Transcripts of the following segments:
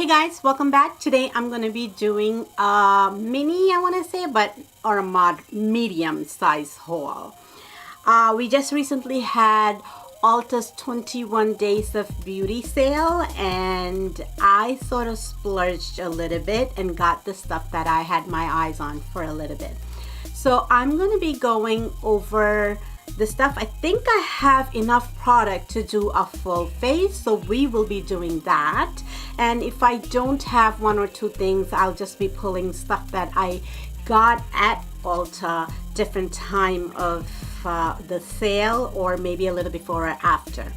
Hey guys, welcome back. Today I'm going to be doing a mini, I want to say, or a medium size haul. We just recently had Ulta's 21 days of beauty sale, and I sort of splurged a little bit and got the stuff that I had my eyes on for a little bit. So I'm going to be going over the stuff. I think I have enough product to do a full face, so we will be doing that. And if I don't have one or two things, I'll just be pulling stuff that I got at Ulta different time of the sale, or maybe a little before or after.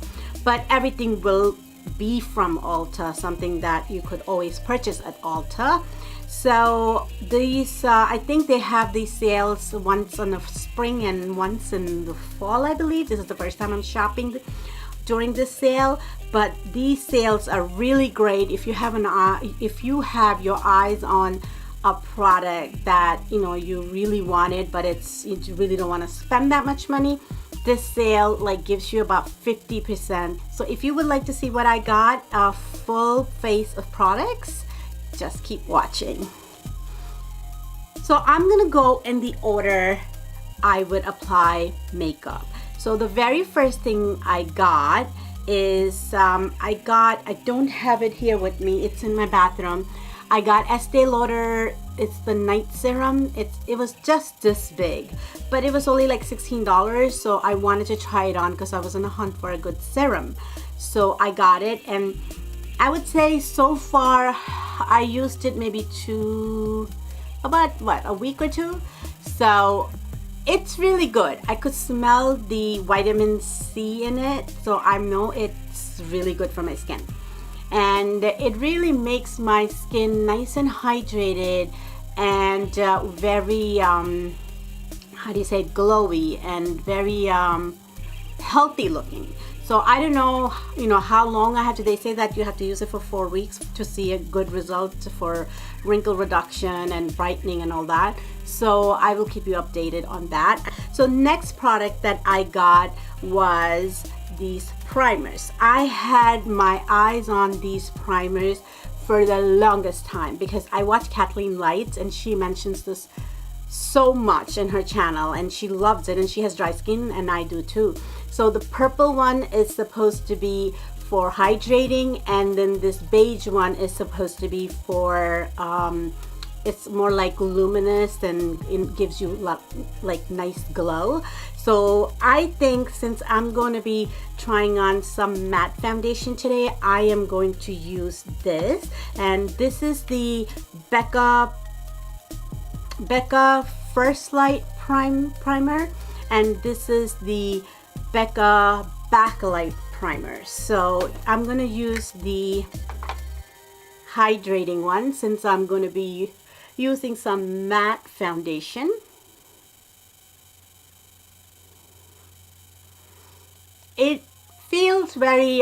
But everything will be from Ulta, something that you could always purchase at Ulta. So these, I think they have these sales once in the spring and once in the fall, I believe. This is the first time I'm shopping during this sale, but these sales are really great if you have your eyes on a product that you really wanted, but you really don't want to spend that much money. This sale gives you about 50%. So if you would like to see what I got, a full face of products, just keep watching. So I'm gonna go in the order I would apply makeup. So the very first thing I got is I don't have it here with me, it's in my bathroom. I got Estee Lauder, it's the night serum. It was just this big, but it was only like $16, so I wanted to try it on because I was on a hunt for a good serum. So I got it, and I would say so far I used it maybe about a week or two. So it's really good. I could smell the vitamin C in it, so I know it's really good for my skin. And it really makes my skin nice and hydrated and very, how do you say, glowy and very healthy looking. So I don't know, how long I have to. They say that you have to use it for 4 weeks to see a good result for wrinkle reduction and brightening and all that. So I will keep you updated on that. So next product that I got was these primers. I had my eyes on these primers for the longest time because I watch Kathleen Lights, and she mentions this so much in her channel, and she loves it, and she has dry skin, and I do too. So the purple one is supposed to be for hydrating, and then this beige one is supposed to be for it's more like luminous and it gives you like nice glow. So I think since I'm going to be trying on some matte foundation today, I am going to use this, and this is the Becca First Light Primer, and this is the Becca Backlight Primer. So I'm going to use the hydrating one since I'm going to be using some matte foundation. It feels very,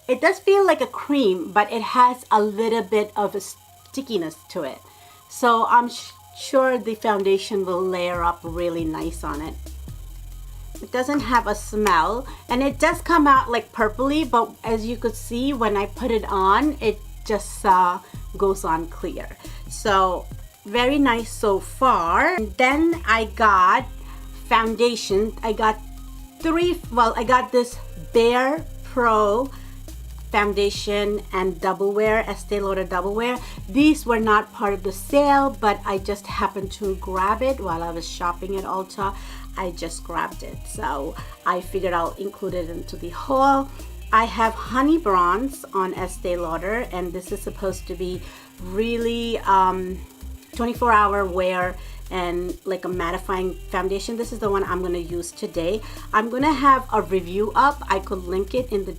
it does feel like a cream, but it has a little bit of a stickiness to it. So I'm sure the foundation will layer up really nice on it. It doesn't have a smell, and it does come out like purpley, but as you could see when I put it on, it just goes on clear. So very nice so far. And then I got foundation. I got I got this Bare Pro foundation and double wear, Estee Lauder double wear. These were not part of the sale, but I just happened to grab it while I was shopping at Ulta. I just grabbed it, so I figured I'll include it into the haul. I have Honey Bronze on Estee Lauder, and this is supposed to be really 24-hour wear and like a mattifying foundation. This is the one I'm going to use today. I'm going to have a review up. I could link it in the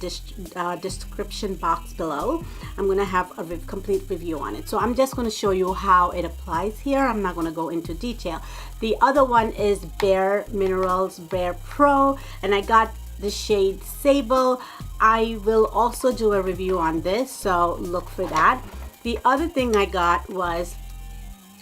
description box below. I'm going to have a complete review on it. So I'm just going to show you how it applies here. I'm not going to go into detail. The other one is Bare Minerals Bare Pro, and I got the shade Sable. I will also do a review on this, so look for that. The other thing I got was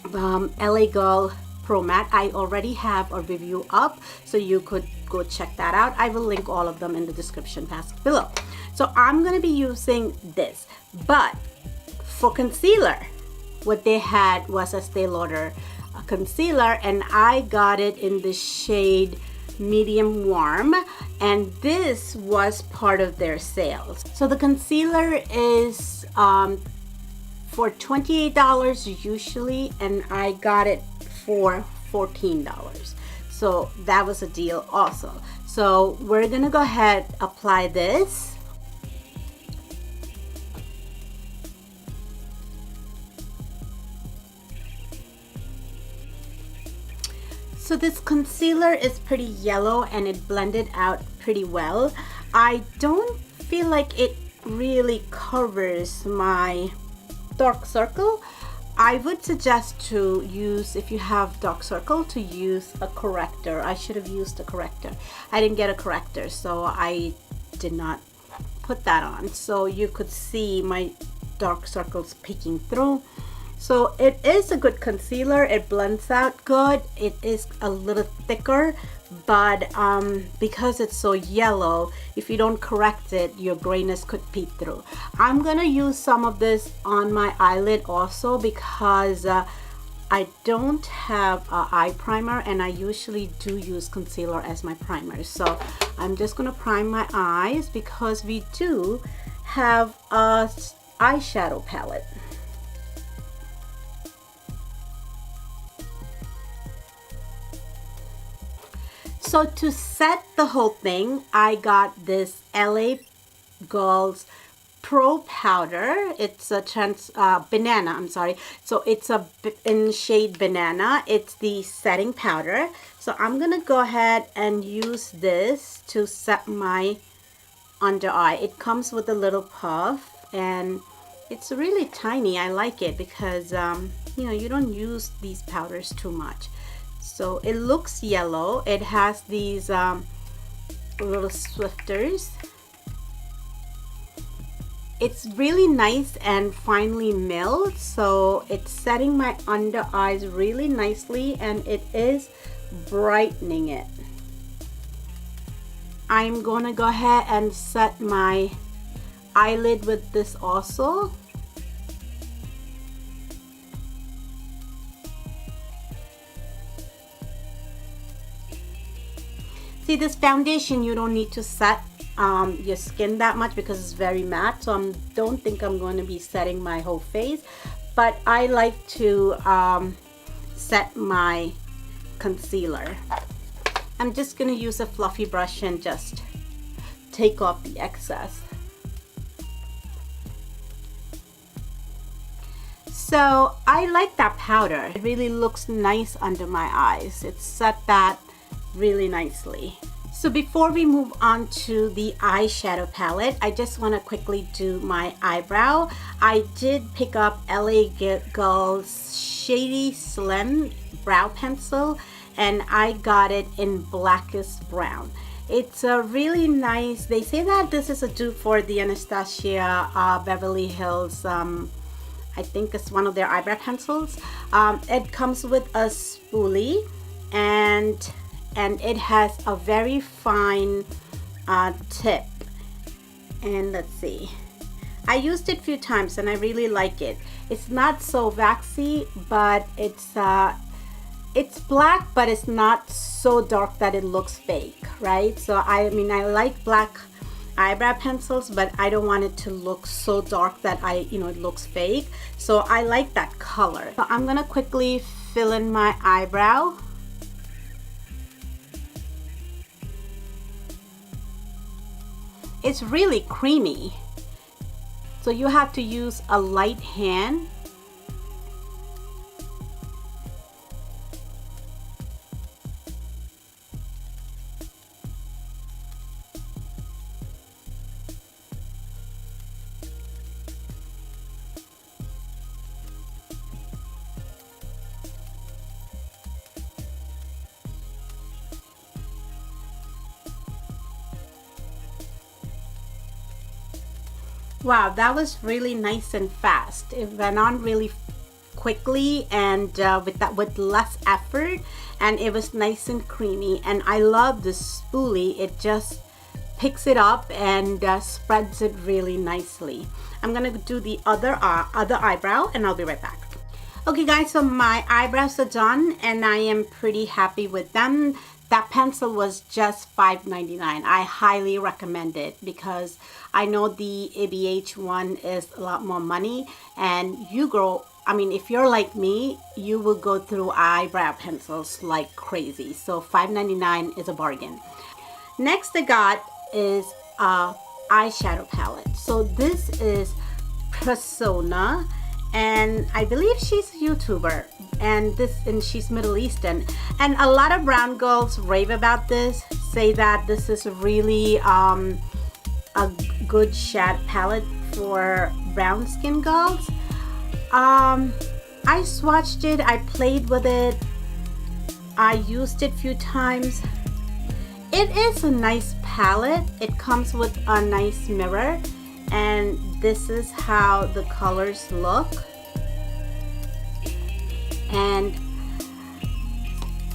LA Girl Pro Matte. I already have a review up, so you could go check that out. I will link all of them in the description box below. So I'm going to be using this, but for concealer, what they had was a Estee Lauder concealer, and I got it in the shade medium warm, and this was part of their sales. So the concealer is for $28 usually, and I got it for $14. So that was a deal also. So we're gonna go ahead, apply this. So this concealer is pretty yellow and it blended out pretty well. I don't feel like it really covers my dark circle. I would suggest to use, if you have dark circle, to use a corrector. I should have used a corrector. I didn't get a corrector, so I did not put that on. So you could see my dark circles peeking through. So it is a good concealer. It blends out good. It is a little thicker, but because it's so yellow, if you don't correct it, your grayness could peep through. I'm gonna use some of this on my eyelid also, because I don't have an eye primer, and I usually do use concealer as my primer. So I'm just gonna prime my eyes, because we do have a eyeshadow palette. So to set the whole thing, I got this LA Girls Pro Powder. It's a banana, I'm sorry. So it's in shade banana. It's the setting powder. So I'm gonna go ahead and use this to set my under eye. It comes with a little puff, and it's really tiny. I like it because you know, you don't use these powders too much. So it looks yellow. It has these little swifters. It's really nice and finely milled, so it's setting my under eyes really nicely, and it is brightening it. I'm gonna go ahead and set my eyelid with this also. See, this foundation, you don't need to set your skin that much because it's very matte, so I don't think I'm going to be setting my whole face, but I like to set my concealer. I'm just going to use a fluffy brush and just take off the excess. So I like that powder. It really looks nice under my eyes. It's set that really nicely. So before we move on to the eyeshadow palette, I just want to quickly do my eyebrow. I did pick up LA Girls Shady Slim Brow Pencil, and I got it in blackest brown. It's a really nice, they say that this is a dupe for the Anastasia Beverly Hills, I think it's one of their eyebrow pencils. It comes with a spoolie, and it has a very fine tip. And let's see, I used it a few times and I really like it. It's not so waxy, but it's black, but it's not so dark that it looks fake, right? So I mean, I like black eyebrow pencils, but I don't want it to look so dark that it looks fake. So I like that color. So I'm gonna quickly fill in my eyebrow. It's really creamy, so you have to use a light hand. Wow, that was really nice and fast. It went on really quickly and with less effort, and it was nice and creamy. And I love this spoolie. It just picks it up and spreads it really nicely. I'm gonna do the other eyebrow, and I'll be right back. Okay guys, so my eyebrows are done and I am pretty happy with them. That pencil was just $5.99. I highly recommend it because I know the ABH one is a lot more money, and if you're like me, you will go through eyebrow pencils like crazy. So $5.99 is a bargain. Next I got is a eyeshadow palette. So this is Persona, and I believe she's a YouTuber, and she's Middle Eastern, and a lot of brown girls rave about this, say that this is really a good shade palette for brown skin girls. I swatched it, I played with it, I used it a few times. It is a nice palette. It comes with a nice mirror, and this is how the colors look. And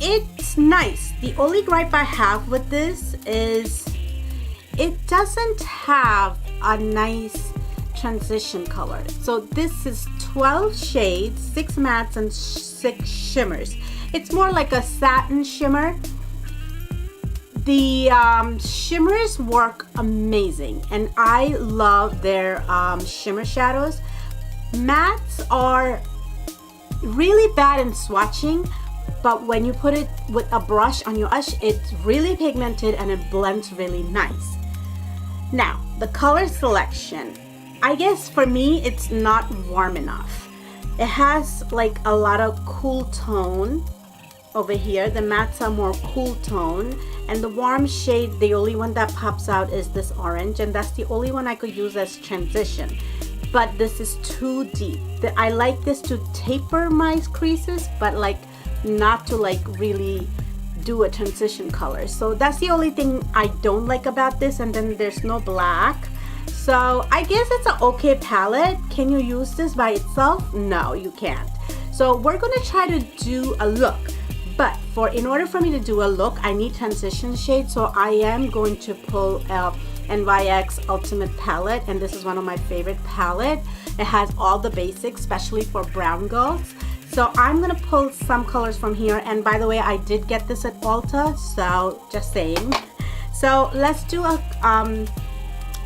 it's nice. The only gripe I have with this is it doesn't have a nice transition color. So this is 12 shades, 6 mattes and 6 shimmers. It's more like a satin shimmer. The shimmers work amazing, and I love their shimmer shadows. Mattes are really bad in swatching, but when you put it with a brush on your brush, it's really pigmented and it blends really nice. Now, the color selection, I guess for me it's not warm enough. It has like a lot of cool tone over here. The mattes are more cool tone, and the warm shade, the only one that pops out is this orange, and that's the only one I could use as transition. But this is too deep. I like this to taper my creases, but like not to like really do a transition color. So that's the only thing I don't like about this. And then there's no black. So I guess it's an okay palette. Can you use this by itself? No, you can't. So we're gonna try to do a look. But in order for me to do a look, I need transition shade. So I am going to pull NYX Ultimate palette, and this is one of my favorite palette. It has all the basics, especially for brown girls. So I'm gonna pull some colors from here. And by the way, I did get this at Ulta, so just saying. So let's do a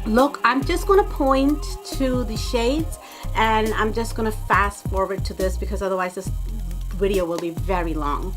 look. I'm just gonna point to the shades, and I'm just gonna fast forward to this because otherwise this video will be very long.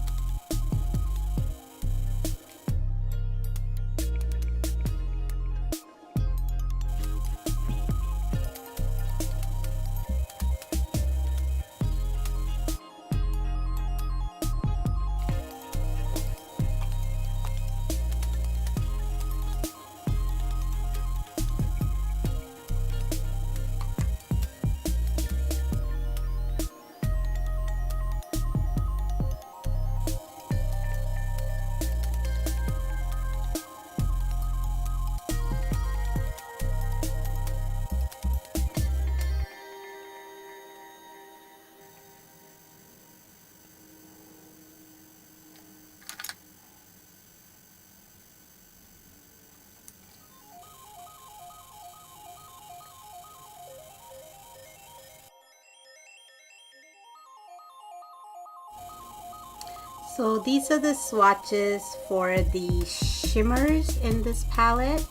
So these are the swatches for the shimmers in this palette,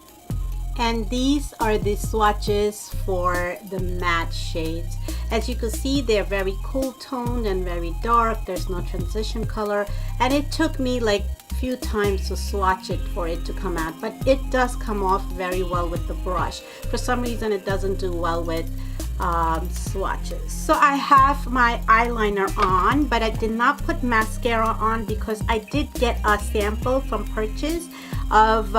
and these are the swatches for the matte shades. As you can see, they're very cool toned and very dark. There's no transition color, and it took me like a few times to swatch it for it to come out, but it does come off very well with the brush. For some reason it doesn't do well with swatches. So I have my eyeliner on, but I did not put mascara on because I did get a sample from purchase of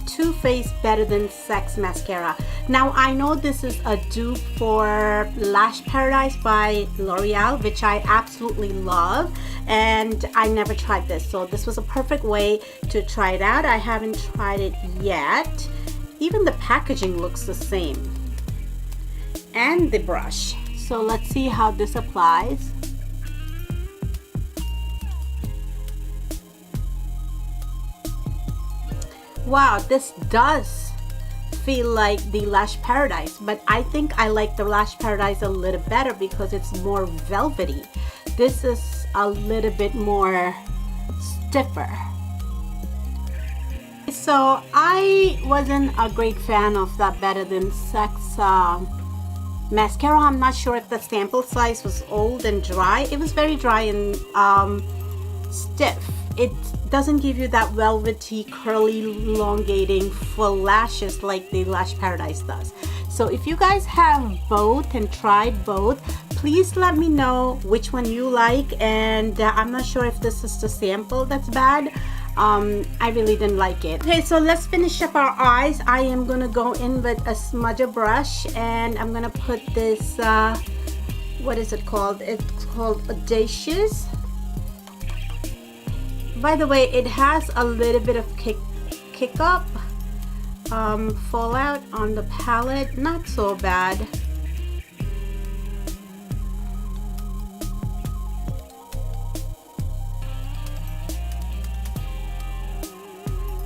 Too Faced Better Than Sex mascara. Now I know this is a dupe for Lash Paradise by L'Oreal, which I absolutely love, and I never tried this, so this was a perfect way to try it out. I haven't tried it yet. Even the packaging looks the same, and the brush. So let's see how this applies. Wow, this does feel like the Lash Paradise, but I think I like the Lash Paradise a little better because it's more velvety. This is a little bit more stiffer. So I wasn't a great fan of that Better Than Sex mascara. I'm not sure if the sample size was old and dry. It was very dry and stiff. It doesn't give you that velvety, curly, elongating, full lashes like the Lash Paradise does. So if you guys have both and tried both, please let me know which one you like. And I'm not sure if this is the sample that's bad. I really didn't like it. Okay, so let's finish up our eyes. I am gonna go in with a smudger brush, and I'm gonna put this what is it called? It's called Audacious. By the way, it has a little bit of kick up, fallout on the palette, not so bad.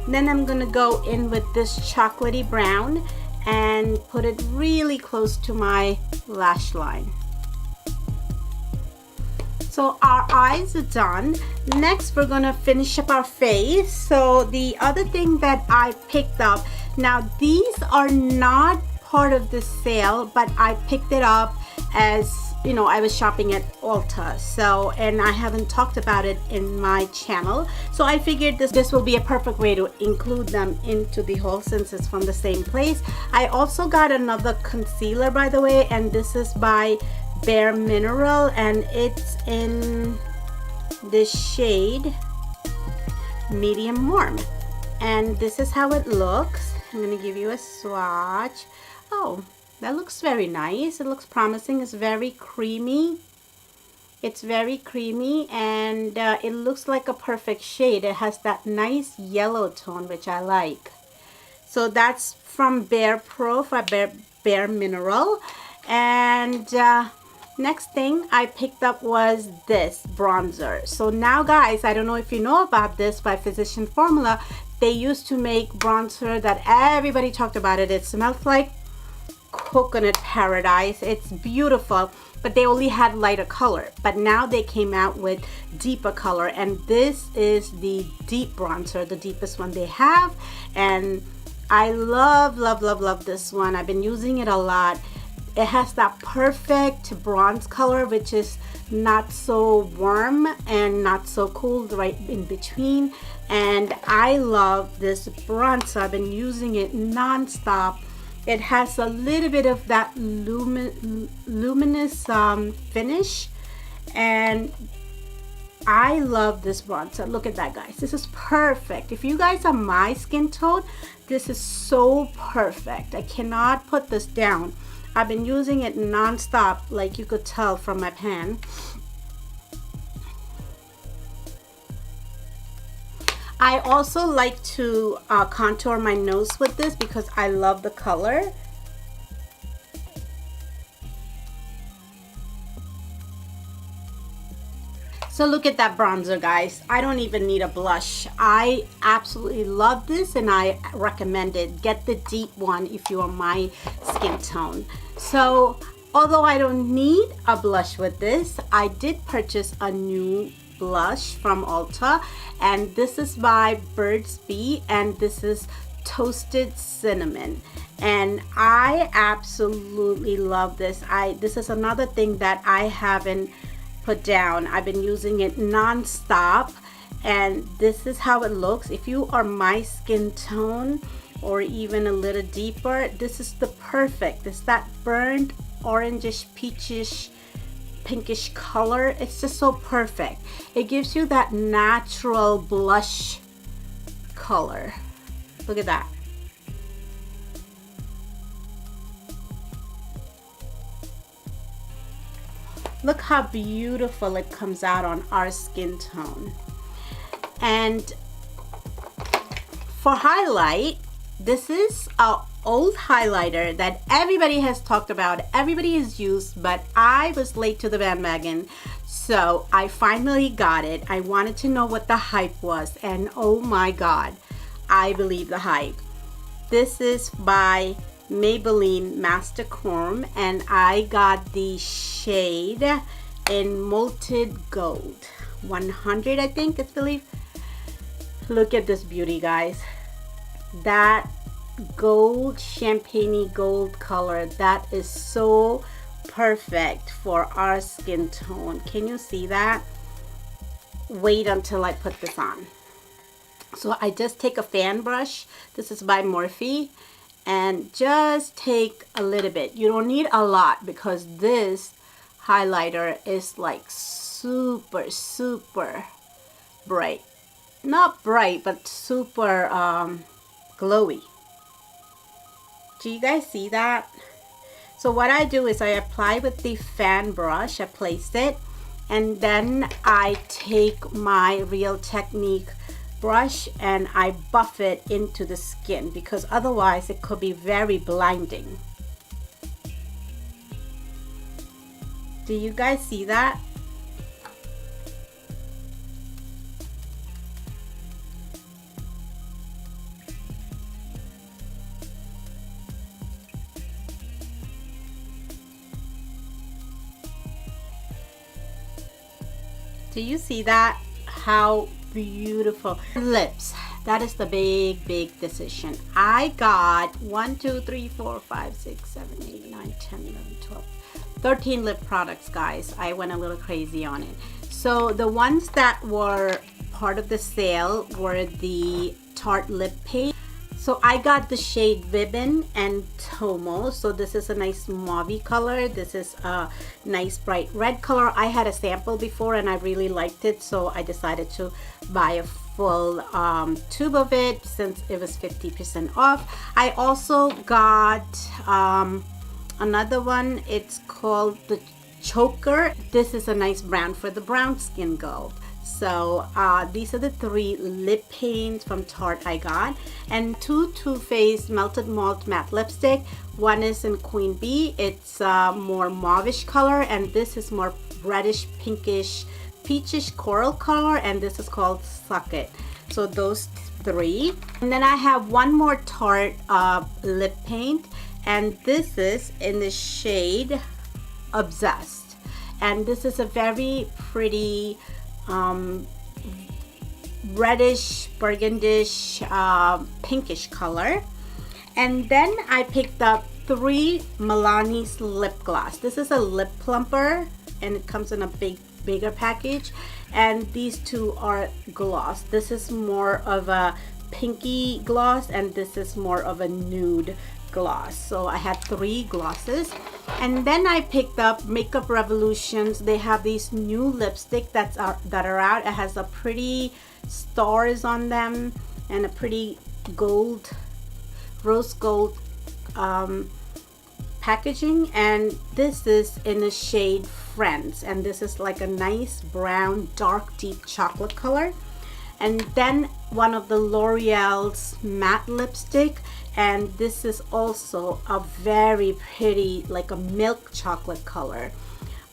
Then I'm gonna go in with this chocolatey brown and put it really close to my lash line. So our eyes are done. Next, we're gonna finish up our face. So the other thing that I picked up, now these are not part of the sale, but I picked it up as, you know, I was shopping at Ulta. So, and I haven't talked about it in my channel. So I figured this will be a perfect way to include them into the haul since it's from the same place. I also got another concealer, by the way, and this is by Bare Mineral, and it's in the shade Medium Warm. And this is how it looks. I'm gonna give you a swatch. Oh, that looks very nice. It looks promising. It's very creamy. It's very creamy, and it looks like a perfect shade. It has that nice yellow tone, which I like. So that's from Bare Pro, for Bare Mineral. And next thing I picked up was this bronzer. So now, guys, I don't know if you know about this, by Physician Formula, they used to make bronzer that everybody talked about it. It smells like Coconut Paradise. It's beautiful, but they only had lighter color. But now they came out with deeper color, and this is the deep bronzer, the deepest one they have. And I love, love, love, love this one. I've been using it a lot. It has that perfect bronze color, which is not so warm and not so cool, right in between. And I love this bronzer. I've been using it non-stop. It has a little bit of that luminous finish, and I love this bronzer. Look at that, guys. This is perfect. If you guys are my skin tone, this is so perfect. I cannot put this down. I've been using it non-stop, like you could tell from my pan. I also like to contour my nose with this because I love the color. So look at that bronzer, guys. I don't even need a blush. I absolutely love this, and I recommend it. Get the deep one if you are my skin tone. So although I don't need a blush with this, I did purchase a new blush from Ulta, and this is by Bird's Bee, and this is Toasted Cinnamon, and I absolutely love this. This is another thing that I haven't put down. I've been using it non-stop, and this is how it looks. If you are my skin tone or even a little deeper, this is the perfect. It's that burnt orangish, peachish, pinkish color. It's just so perfect. It gives you that natural blush color. Look at that. Look how beautiful it comes out on our skin tone. And for highlight, this is a old highlighter that everybody has talked about, everybody has used, but I was late to the bandwagon, so I finally got it. I wanted to know what the hype was, and oh my god, I believe the hype. This is by Maybelline Master Chrome, and I got the shade in Molted Gold 100, I think it's believe. Look at this beauty, guys. That gold, champagne gold color, that is so perfect for our skin tone. Can you see that? Wait until I put this on. So I just take a fan brush. This is by Morphe, and just take a little bit. You don't need a lot because this highlighter is like super bright. Not bright, but super glowy. Do you guys see that? So what I do is I apply with the fan brush. I place it, and then I take my Real Technique brush and I buff it into the skin, because otherwise it could be very blinding. Do you guys see that? Do you see that? How beautiful. Lips. That is the big decision. I got 1, 2, 3, 4, 5, 6, 7, 8, 9, 10, 11, 12, 13 lip products, guys. I went a little crazy on it. So the ones that were part of the sale were the Tarte lip paint. So I got the shade Vibin and Tomo. So this is a nice mauve color. This is a nice bright red color. I had a sample before and I really liked it, so I decided to buy a full tube of it since it was 50% off. I also got another one. It's called the Choker. This is a nice brown for the brown skin girl. So these are the 3 lip paints from Tarte I got, and 2 Too Faced Melted Malt Matte Lipstick. One is in Queen Bee. It's more mauvish color, and this is more reddish, pinkish, peachish coral color, and this is called Suck It. So those 3. And then I have one more Tarte lip paint, and this is in the shade Obsessed. And this is a very pretty reddish, burgundish, pinkish color. And then I picked up 3 Milani's lip gloss. This is a lip plumper, and it comes in a bigger package. And these 2 are gloss. This is more of a pinky gloss, and this is more of a nude gloss. So I had 3 glosses. And then I picked up Makeup Revolutions. They have these new lipstick that are out. It has a pretty stars on them and a pretty gold, rose gold packaging. And this is in the shade Friends, and this is like a nice brown, dark, deep chocolate color. And then one of the L'Oreal's matte lipstick, and this is also a very pretty, like a milk chocolate color,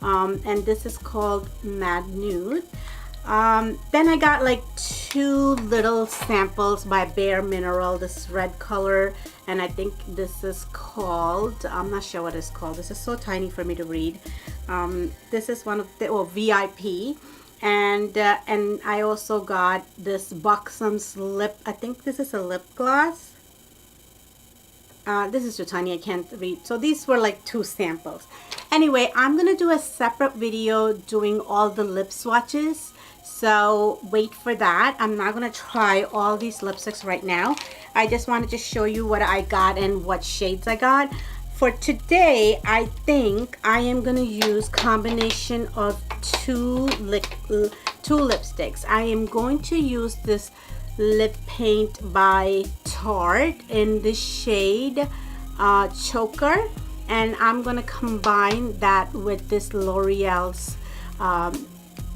and this is called Mad Nude. Then I got like 2 little samples by Bare Mineral, this red color, and I think this is called, I'm not sure what it's called, this is so tiny for me to read. This is one of the, VIP. And I also got this Buxom's lip, I think this is a lip gloss. This is too tiny, I can't read. So these were like 2 samples. Anyway, I'm gonna do a separate video doing all the lip swatches, so wait for that. I'm not gonna try all these lipsticks right now. I just wanted to show you what I got and what shades I got. For today, I think I am gonna use combination of 2 lipsticks. I am going to use this lip paint by Tarte in the shade Choker, and I'm gonna combine that with this L'Oreal's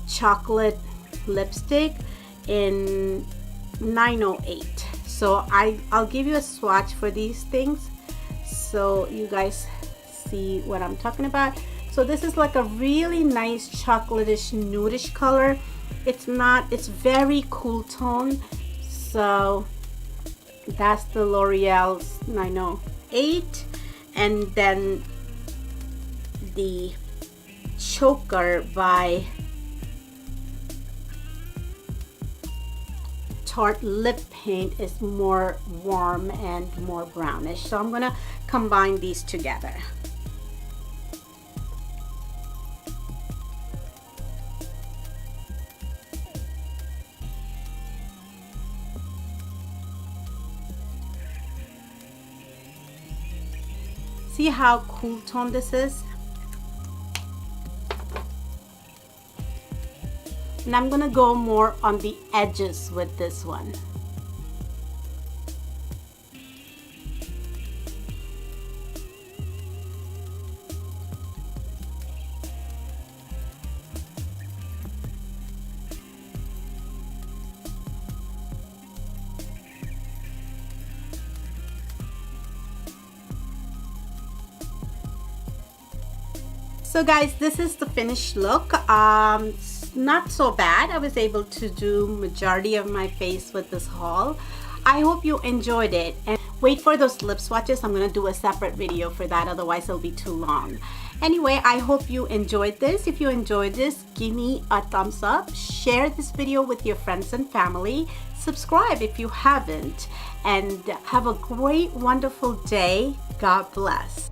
chocolate lipstick in 908. So I'll give you a swatch for these things so you guys see what I'm talking about. So this is like a really nice chocolatish nudish color. It's very cool tone. So That's the L'Oreal's 908, and then the choker by Tarte Lip Paint is more warm and more brownish, so I'm gonna combine these together. See how cool tone this is? And I'm gonna go more on the edges with this one. So guys, this is the finished look. It's not so bad. I was able to do majority of my face with this haul. I hope you enjoyed it, and wait for those lip swatches. I'm gonna do a separate video for that, otherwise it'll be too long. Anyway, I hope you enjoyed this. If you enjoyed this, give me a thumbs up, share this video with your friends and family, subscribe if you haven't, and have a great, wonderful day. God bless.